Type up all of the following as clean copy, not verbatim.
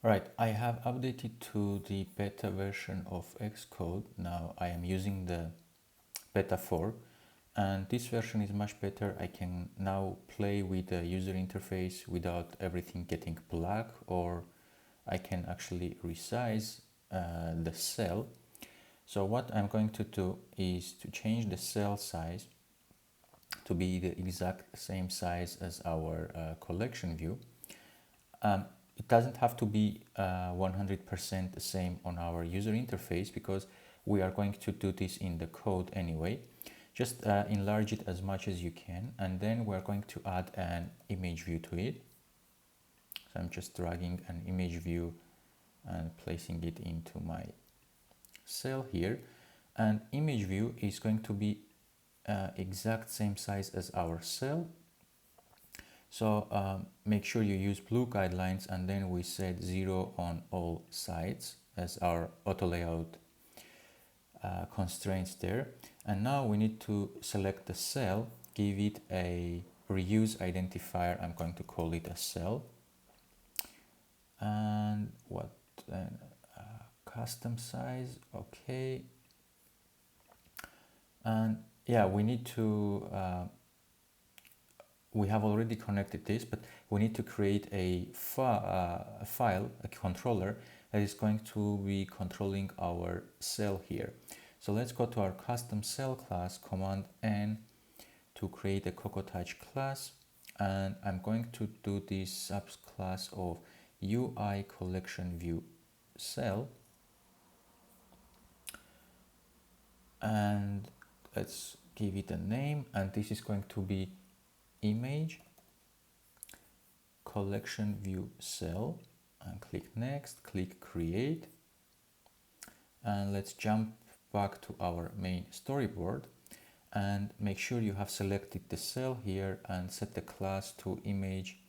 Right, I have updated to the beta version of Xcode. Now I am using the beta 4 and this version is much better. I can now play with the user interface without everything getting black, or I can actually resize the cell. So what I'm going to do is to change the cell size to be the exact same size as our collection view. It doesn't have to be 100% the same on our user interface because we are going to do this in the code anyway. Just enlarge it as much as you can, and then we're going to add an image view to it. So I'm just dragging an image view and placing it into my cell here, and image view is going to be exact same size as our cell. So make sure you use blue guidelines, and then we set 0 on all sides as our auto layout constraints there. And now we need to select the cell, give it a reuse identifier. I'm going to call it a cell. And what then? Custom size, okay. And yeah, we need to we have already connected this, but we need to create a file, a controller that is going to be controlling our cell here. So let's go to our custom cell class, Command N to create a CocoTouch class, and I'm going to do this subclass of imageCollectionViewCell, and let's give it a name, and this is going to be image collection view cell, and click next, click create, and let's jump back to our main storyboard and make sure you have selected the cell here and set the class to image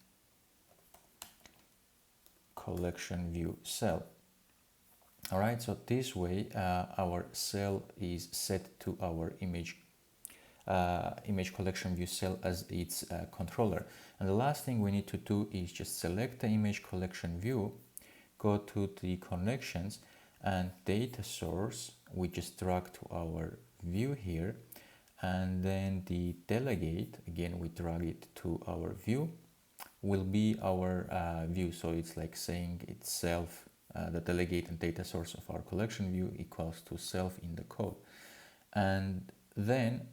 collection view cell. All right, so this way our cell is set to our image collection view cell as its controller. And the last thing we need to do is just select the image collection view, go to the connections, and data source we just drag to our view here, and then the delegate, again we drag it to our view, will be our view. So it's like saying itself, the delegate and data source of our collection view equals to self in the code. And then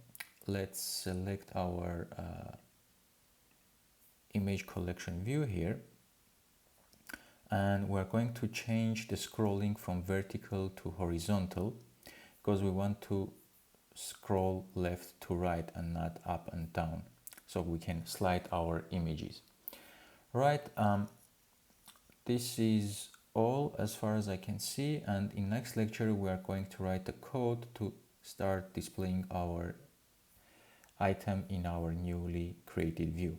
let's select our image collection view here, and we're going to change the scrolling from vertical to horizontal because we want to scroll left to right and not up and down, so we can slide our images. Right, this is all as far as I can see, and in next lecture we are going to write the code to start displaying our item in our newly created view.